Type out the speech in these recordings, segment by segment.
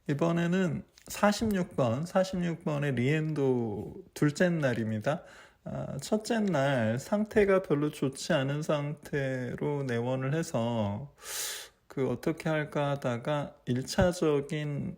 이번에는 46번의 리엔도 둘째 날입니다. 첫째 날 상태가 별로 좋지 않은 상태로 내원을 해서 어떻게 할까 하다가 1차적인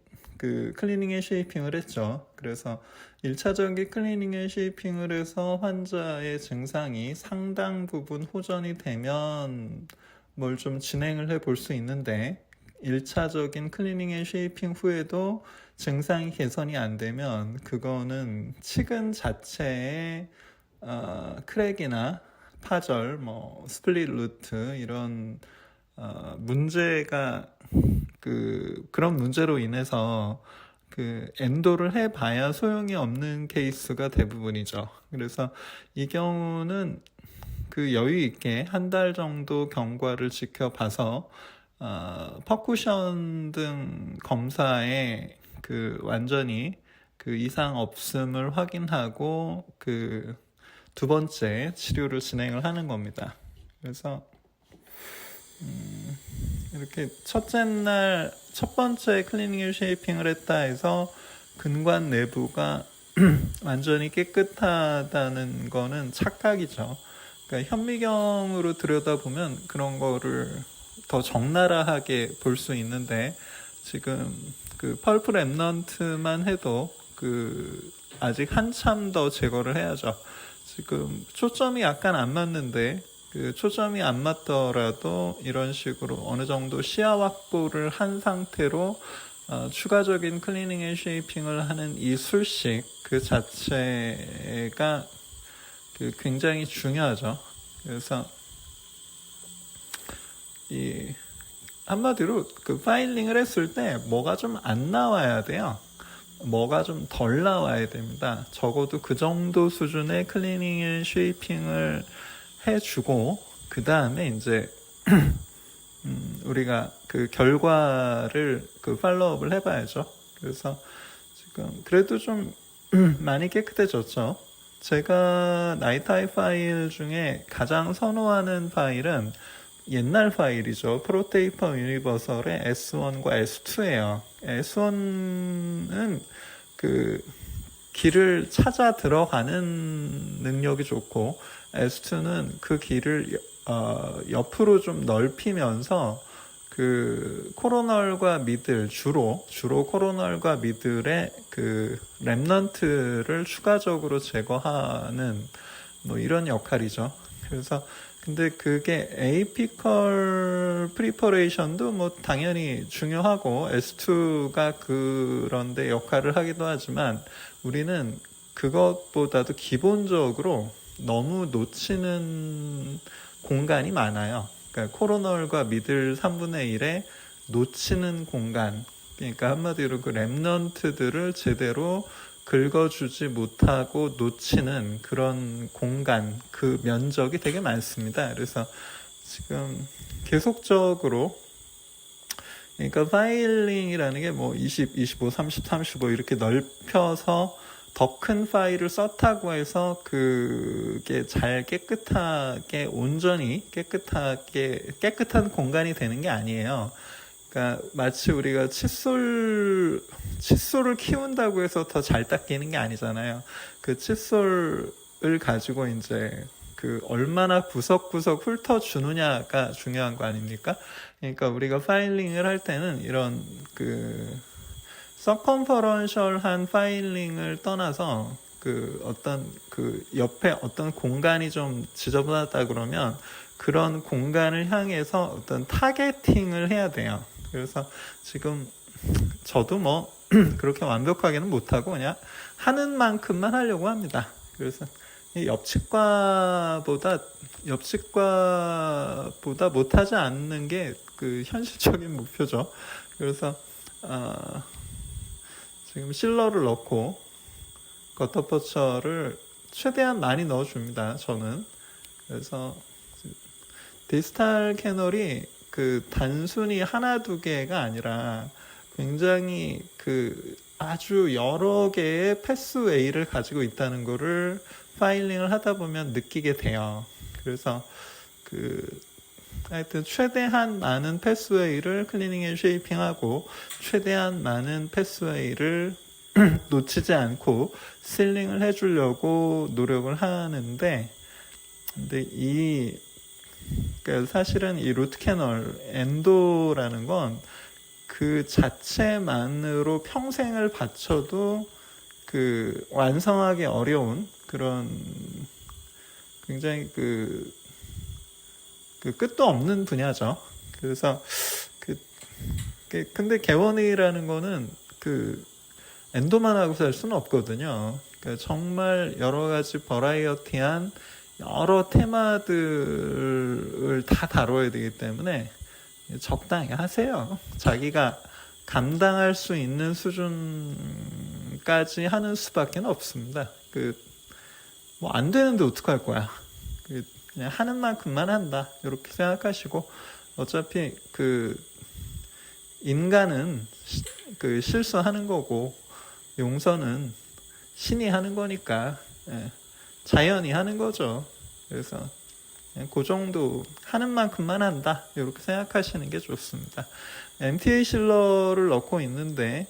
클리닝 앤 쉐이핑을 했죠. 그래서 1차적인 클리닝 앤 쉐이핑을 해서 환자의 증상이 상당 부분 호전이 되면 뭘 좀 진행을 해 볼 수 있는데 1차적인 클리닝 앤 쉐이핑 후에도 증상이 개선이 안 되면 그거는 치근 자체에 크랙이나 파절, 스플릿 루트 이런 문제가 그런 문제로 인해서 엔도를 해봐야 소용이 없는 케이스가 대부분이죠. 그래서 이 경우는 여유 있게 한 달 정도 경과를 지켜봐서 퍼쿠션 등 검사에 완전히 이상 없음을 확인하고 두 번째 치료를 진행을 하는 겁니다. 그래서 이렇게 첫째 날 첫 번째 클리닝 앤 쉐이핑을 했다 해서 근관 내부가 완전히 깨끗하다는 거는 착각이죠. 그러니까 현미경으로 들여다보면 그런 거를 더 적나라하게 볼 수 있는데 지금 펄프 랩넌트만 해도 아직 한참 더 제거를 해야죠. 지금 초점이 약간 안 맞는데 초점이 안 맞더라도 이런 식으로 어느 정도 시야 확보를 한 상태로 추가적인 클리닝 앤 쉐이핑을 하는 이 술식 자체가 굉장히 중요하죠. 그래서 한마디로 파일링을 했을 때 뭐가 좀 안 나와야 돼요. 뭐가 좀 덜 나와야 됩니다. 적어도 그 정도 수준의 클리닝 앤 쉐이핑을 해주고 그 다음에 이제 우리가 결과를 팔로우업을 해봐야죠. 그래서 지금 그래도 좀 많이 깨끗해졌죠. 제가 나이트아이 파일 중에 가장 선호하는 파일은 옛날 파일이죠. 프로테이퍼 유니버설의 S1과 S2예요. S1은 길을 찾아 들어가는 능력이 좋고 S2는 길을 옆으로 좀 넓히면서 코로널과 미들 주로 코로널과 미들의 랩넌트를 추가적으로 제거하는 이런 역할이죠. 그래서 근데 그게 에이피컬 프리퍼레이션도 당연히 중요하고 S2가 그런데 역할을 하기도 하지만 우리는 그것보다도 기본적으로 너무 놓치는 공간이 많아요. 그러니까 코로널과 미들 3분의 1에 놓치는 공간, 그러니까 한마디로 랩넌트들을 제대로 긁어주지 못하고 놓치는 그런 공간, 면적이 되게 많습니다. 그래서 지금 계속적으로 그러니까 파일링이라는 게 20, 25, 30, 35 이렇게 넓혀서 더 큰 파일을 썼다고 해서 그게 잘 깨끗하게 온전히 깨끗한 공간이 되는 게 아니에요. 그러니까 마치 우리가 칫솔을 키운다고 해서 더 잘 닦이는 게 아니잖아요. 칫솔을 가지고 이제 얼마나 구석구석 훑어주느냐가 중요한 거 아닙니까? 그러니까 우리가 파일링을 할 때는 이런 서컴퍼런셜한 파일링을 떠나서 어떤 옆에 어떤 공간이 좀 지저분하다 그러면 그런 공간을 향해서 어떤 타겟팅을 해야 돼요. 그래서 지금 저도 그렇게 완벽하게는 못하고 그냥 하는 만큼만 하려고 합니다. 그래서 옆치과보다 못하지 않는 게 현실적인 목표죠. 그래서 지금 실러를 넣고 거터퍼처를 최대한 많이 넣어줍니다. 저는. 그래서 디스탈 캐널이 단순히 하나 두 개가 아니라 굉장히 아주 여러 개의 패스웨이를 가지고 있다는 거를 파일링을 하다 보면 느끼게 돼요. 그래서 하여튼 최대한 많은 패스웨이를 클리닝 앤 쉐이핑하고 최대한 많은 패스웨이를 놓치지 않고 실링을 해주려고 노력을 하는데, 근데 그러니까 사실은 이 루트 캐널 엔도라는 건 그 자체만으로 평생을 바쳐도 그 완성하기 어려운 그런 굉장히 그 끝도 없는 분야죠. 그래서 근데 개원이라는 거는 그 엔도만 하고 살 수는 없거든요. 그러니까 정말 여러 가지 버라이어티한 여러 테마들을 다 다뤄야 되기 때문에 적당히 하세요. 자기가 감당할 수 있는 수준까지 하는 수밖에 없습니다. 뭐 안 되는데 어떡할 거야. 그냥 하는 만큼만 한다. 이렇게 생각하시고, 어차피 인간은 실수하는 거고, 용서는 신이 하는 거니까, 자연이 하는 거죠. 그래서 그냥 그 정도 하는 만큼만 한다. 이렇게 생각하시는 게 좋습니다. MTA 실러를 넣고 있는데,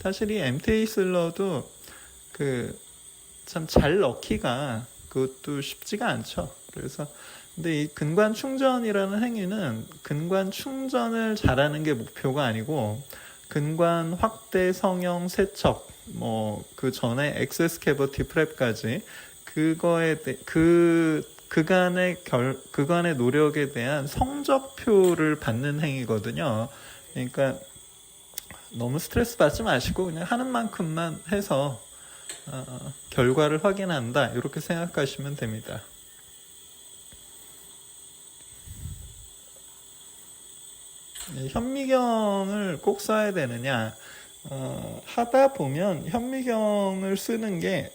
사실 이 MTA 실러도 참 잘 넣기가 그것도 쉽지가 않죠. 그래서 근데 이 근관 충전이라는 행위는 근관 충전을 잘하는 게 목표가 아니고 근관 확대, 성형, 세척, 뭐 그 전에 액세스 캐버티 프랩까지 그간의 노력에 대한 성적표를 받는 행위거든요. 그러니까 너무 스트레스 받지 마시고 그냥 하는 만큼만 해서 결과를 확인한다. 이렇게 생각하시면 됩니다. 현미경을 꼭 써야 되느냐? 하다 보면 현미경을 쓰는 게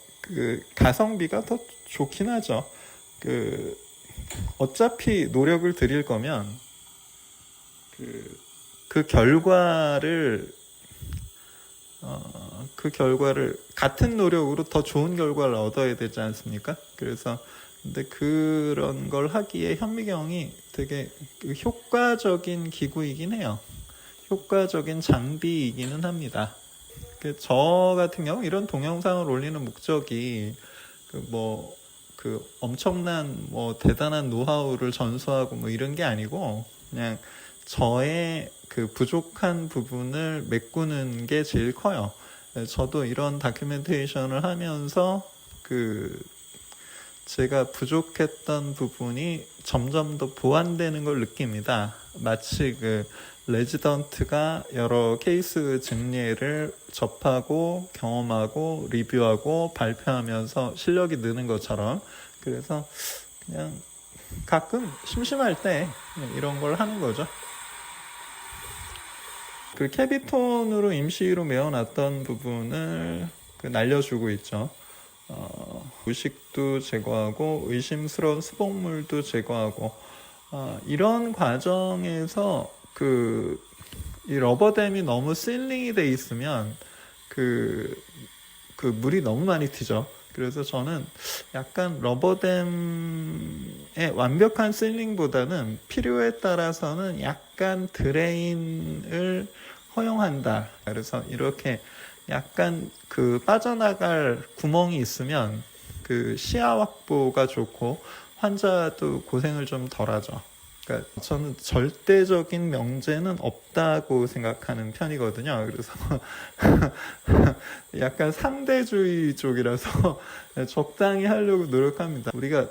가성비가 더 좋긴 하죠. 어차피 노력을 들일 거면 그 결과를 같은 노력으로 더 좋은 결과를 얻어야 되지 않습니까? 그래서 근데 그런 걸 하기에 현미경이 되게 효과적인 기구이긴 해요. 효과적인 장비이기는 합니다. 저 같은 경우 이런 동영상을 올리는 목적이 엄청난 대단한 노하우를 전수하고 뭐 이런 게 아니고 그냥 저의 부족한 부분을 메꾸는 게 제일 커요. 저도 이런 다큐멘테이션을 하면서 제가 부족했던 부분이 점점 더 보완되는 걸 느낍니다. 마치 레지던트가 여러 케이스 증례를 접하고 경험하고 리뷰하고 발표하면서 실력이 느는 것처럼. 그래서 그냥 가끔 심심할 때 이런 걸 하는 거죠. 캐비톤으로 임시로 메어놨던 부분을 날려주고 있죠. 의식도 제거하고 의심스러운 수복물도 제거하고 이런 과정에서 이 러버댐이 너무 실링이 돼 있으면 물이 너무 많이 튀죠. 그래서 저는 약간 러버댐의 완벽한 실링보다는 필요에 따라서는 약간 드레인을 허용한다. 그래서 이렇게 약간 빠져나갈 구멍이 있으면 시야 확보가 좋고 환자도 고생을 좀 덜하죠. 그러니까 저는 절대적인 명제는 없다고 생각하는 편이거든요. 그래서 약간 상대주의 쪽이라서 적당히 하려고 노력합니다. 우리가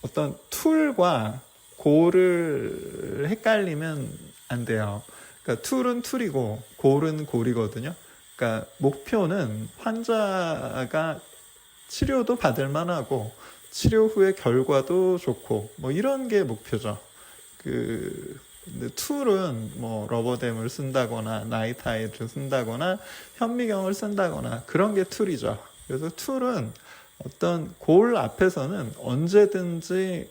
어떤 툴과 골을 헷갈리면 안 돼요. 그러니까 툴은 툴이고 골은 골이거든요. 그러니까 목표는 환자가 치료도 받을 만하고 치료 후의 결과도 좋고 뭐 이런 게 목표죠. 근데 툴은 러버댐을 쓴다거나 나이트아이를 쓴다거나 현미경을 쓴다거나 그런 게 툴이죠. 그래서 툴은 어떤 골 앞에서는 언제든지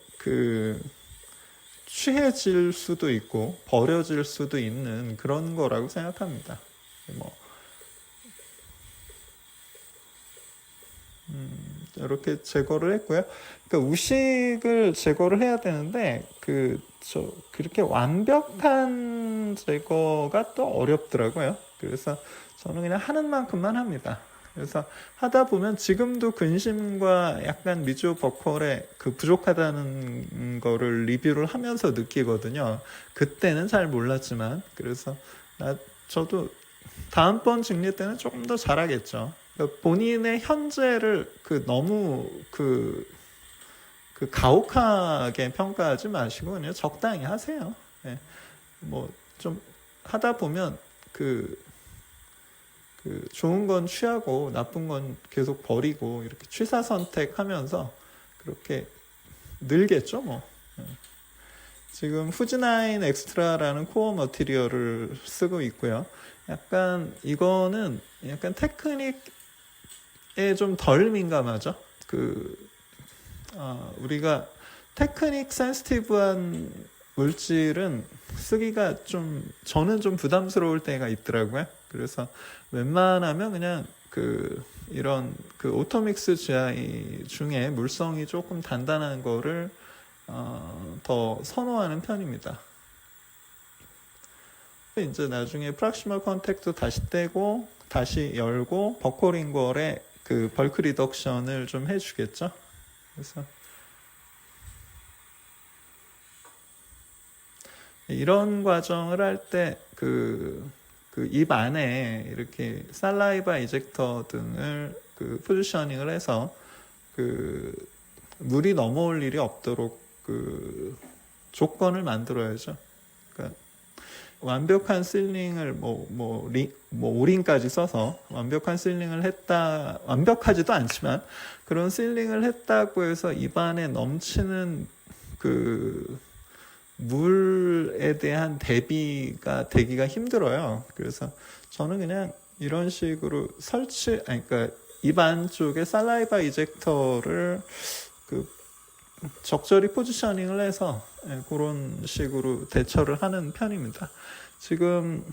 취해질 수도 있고 버려질 수도 있는 그런 거라고 생각합니다. 이렇게 제거를 했고요. 그러니까 우식을 제거를 해야 되는데 그렇게 완벽한 제거가 또 어렵더라고요. 그래서 저는 그냥 하는 만큼만 합니다. 그래서 하다 보면 지금도 근심과 약간 미주 버컬의 그 부족하다는 거를 리뷰를 하면서 느끼거든요. 그때는 잘 몰랐지만, 그래서 저도 다음번 증리 때는 조금 더 잘하겠죠. 그러니까 본인의 현재를 너무 가혹하게 평가하지 마시고 그냥 적당히 하세요. 예. 뭐 좀 하다 보면 좋은 건 취하고 나쁜 건 계속 버리고 이렇게 취사 선택하면서 그렇게 늘겠죠, 뭐. 예. 지금 후지나인 엑스트라라는 코어 머티리얼을 쓰고 있고요. 약간 이거는 약간 테크닉에 좀 덜 민감하죠. 우리가 테크닉 센시티브한 물질은 쓰기가 저는 좀 부담스러울 때가 있더라고요. 그래서 웬만하면 그냥 이런 오토믹스 GI 중에 물성이 조금 단단한 거를 더 선호하는 편입니다. 이제 나중에 프락시멀 컨택도 다시 떼고 다시 열고 버커링걸에 벌크 리덕션을 좀 해주겠죠. 그래서 이런 과정을 할 때 입 안에 이렇게 살라이바 이젝터 등을 포지셔닝을 해서 물이 넘어올 일이 없도록 조건을 만들어야죠. 그러니까 완벽한 실링을 오링까지 써서 완벽한 실링을 했다, 완벽하지도 않지만 그런 실링을 했다고 해서 입안에 넘치는 물에 대한 대비가 되기가 힘들어요. 그래서 저는 그냥 이런 식으로 그러니까 입안 쪽에 살라이바 이젝터를 적절히 포지셔닝을 해서 그런 식으로 대처를 하는 편입니다. 지금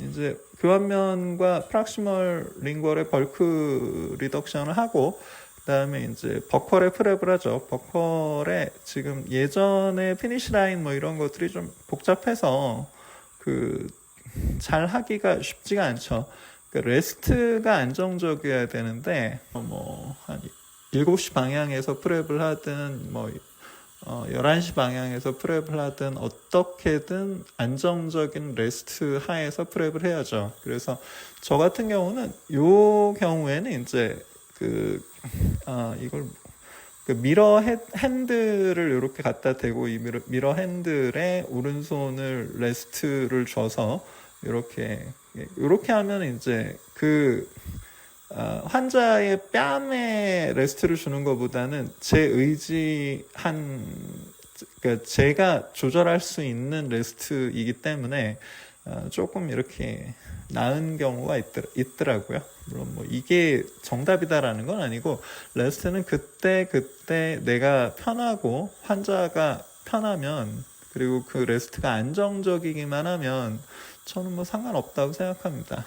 이제 교환면과 프락시멀 링걸의 벌크 리덕션을 하고 그다음에 이제 버컬에 프랩을 하죠. 버컬에 지금 예전에 피니시 라인 이런 것들이 좀 복잡해서 잘 하기가 쉽지가 않죠. 레스트가 안정적이어야 되는데 한 7시 방향에서 프랩을 하든 11시 방향에서 프랩을 하든 어떻게든 안정적인 레스트 하에서 프랩을 해야죠. 그래서 저 같은 경우는 요 경우에는 이제 이걸 미러 핸들을 이렇게 갖다 대고 이 미러 핸들에 오른손을 레스트를 줘서 이렇게 하면 이제 환자의 뺨에 레스트를 주는 것보다는 제 의지한, 그러니까 제가 조절할 수 있는 레스트이기 때문에 조금 이렇게 나은 경우가 있더라고요. 물론 이게 정답이다라는 건 아니고 레스트는 그때 내가 편하고 환자가 편하면 그리고 레스트가 안정적이기만 하면 저는 상관없다고 생각합니다.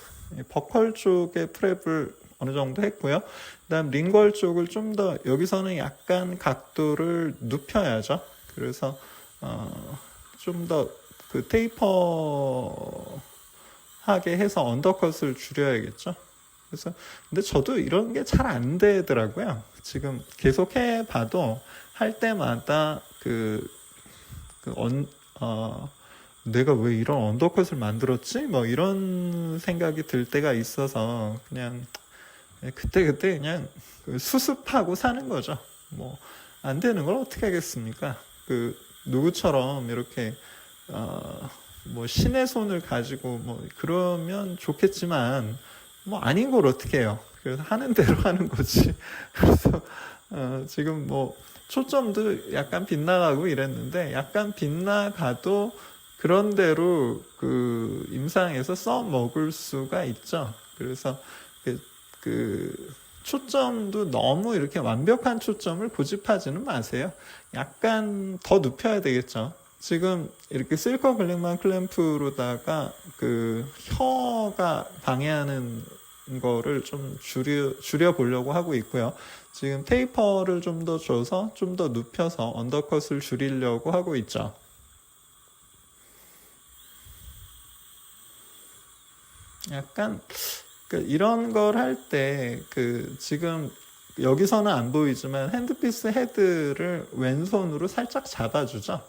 버컬 쪽의 프랩을 어느 정도 했고요. 그다음 링걸 쪽을 좀 더 여기서는 약간 각도를 눕혀야죠. 그래서 좀 더 테이퍼하게 해서 언더컷을 줄여야겠죠. 그래서 근데 저도 이런 게 잘 안 되더라고요. 지금 계속 해봐도 할 때마다 내가 왜 이런 언더컷을 만들었지? 이런 생각이 들 때가 있어서 그냥 그때 그냥 수습하고 사는 거죠. 안 되는 걸 어떻게 하겠습니까? 누구처럼 이렇게 신의 손을 가지고 그러면 좋겠지만 아닌 걸 어떻게 해요? 그래서 하는 대로 하는 거지. 그래서 지금 초점도 약간 빗나가고 이랬는데 약간 빗나가도 그런 대로 임상에서 써먹을 수가 있죠. 그래서 초점도 너무 이렇게 완벽한 초점을 고집하지는 마세요. 약간 더 눕혀야 되겠죠. 지금 이렇게 실커 글링만 클램프로다가 혀가 방해하는 거를 좀 줄여 보려고 하고 있고요. 지금 테이퍼를 좀 더 줘서 좀 더 눕혀서 언더컷을 줄이려고 하고 있죠. 약간 이런 걸 할 때 지금 여기서는 안 보이지만 핸드피스 헤드를 왼손으로 살짝 잡아주죠.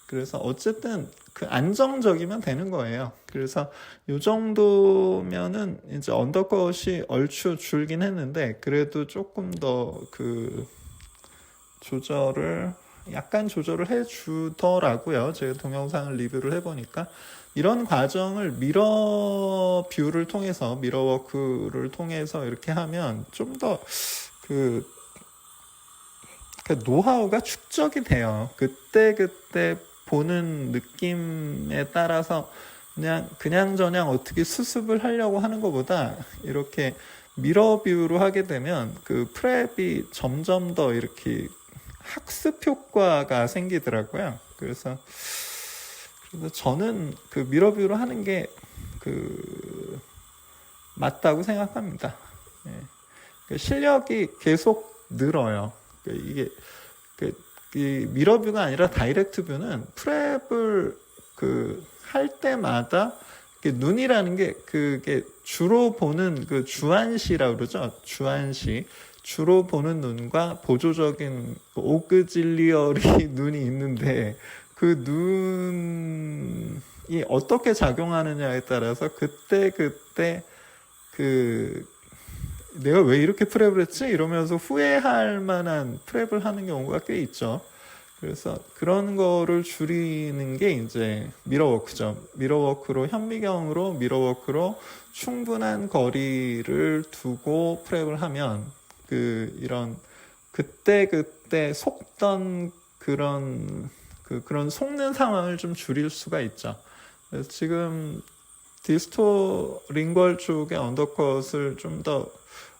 그래서 어쨌든 안정적이면 되는 거예요. 그래서 이 정도면은 이제 언더컷이 얼추 줄긴 했는데 그래도 조금 더 약간 조절을 해주더라고요. 제가 동영상을 리뷰를 해보니까 이런 과정을 미러 워크를 통해서 이렇게 하면 좀 더 노하우가 축적이 돼요. 그때 보는 느낌에 따라서 그냥저냥 어떻게 수습을 하려고 하는 것보다 이렇게 미러 뷰로 하게 되면 프랩이 점점 더 이렇게 학습 효과가 생기더라고요. 그래서 저는 미러 뷰로 하는 게 맞다고 생각합니다. 예. 실력이 계속 늘어요. 이게 이 미러 뷰가 아니라 다이렉트 뷰는 프랩을 할 때마다 눈이라는 게 그게 주로 보는 주안시라고 그러죠. 주안시. 주로 보는 눈과 보조적인 오그질리어리 눈이 있는데 눈이 어떻게 작용하느냐에 따라서 그때 내가 왜 이렇게 프랩을 했지? 이러면서 후회할 만한 프랩을 하는 경우가 꽤 있죠. 그래서 그런 거를 줄이는 게 이제 미러워크죠. 미러워크로 현미경으로 미러워크로 충분한 거리를 두고 프랩을 하면 이런 그때 속던 그런 속는 상황을 좀 줄일 수가 있죠. 그래서 지금 디스토 링궐 쪽의 언더컷을 좀 더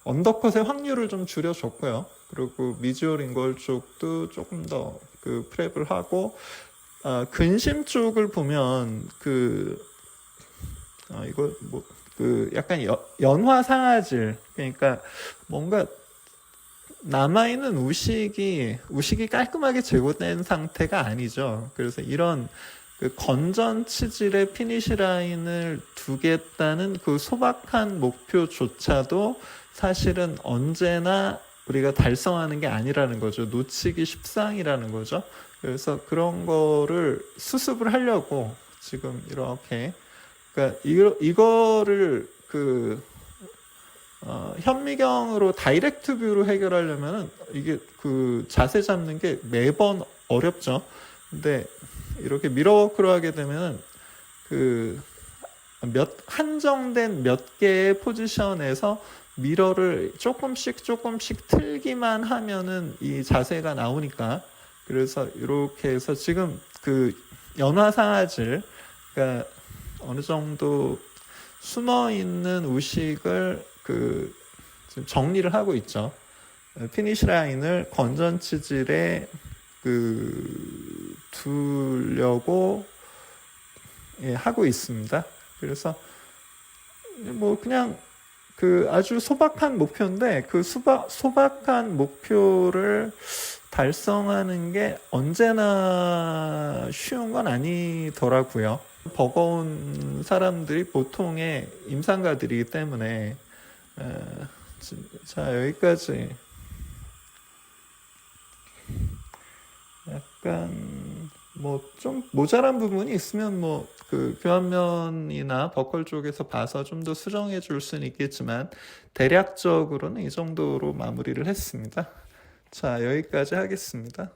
언더컷의 확률을 좀 줄여줬고요. 그리고 미지오 링궐 쪽도 조금 더 프랩을 하고 근심 쪽을 보면 이거 약간 연화 상아질, 그러니까 뭔가 남아있는 우식이 깔끔하게 제거된 상태가 아니죠. 그래서 이런 건전 치질의 피니시 라인을 두겠다는 소박한 목표조차도 사실은 언제나 우리가 달성하는 게 아니라는 거죠. 놓치기 십상이라는 거죠. 그래서 그런 거를 수습을 하려고 지금 이렇게 이거를 현미경으로 다이렉트 뷰로 해결하려면 이게 자세 잡는 게 매번 어렵죠. 근데 이렇게 미러워크로 하게 되면 한정된 몇 개의 포지션에서 미러를 조금씩 틀기만 하면은 이 자세가 나오니까, 그래서 이렇게 해서 지금 연화 상아질, 그러니까 어느 정도 숨어 있는 우식을 지금 정리를 하고 있죠. 피니시 라인을 건전 치질에 두려고 하고 있습니다. 그래서 그냥 아주 소박한 목표인데 소박한 목표를 달성하는 게 언제나 쉬운 건 아니더라고요. 버거운 사람들이 보통의 임상가들이기 때문에. 자, 여기까지. 약간 좀 모자란 부분이 있으면 교환면이나 버컬 쪽에서 봐서 좀 더 수정해 줄 수는 있겠지만 대략적으로는 이 정도로 마무리를 했습니다. 자, 여기까지 하겠습니다.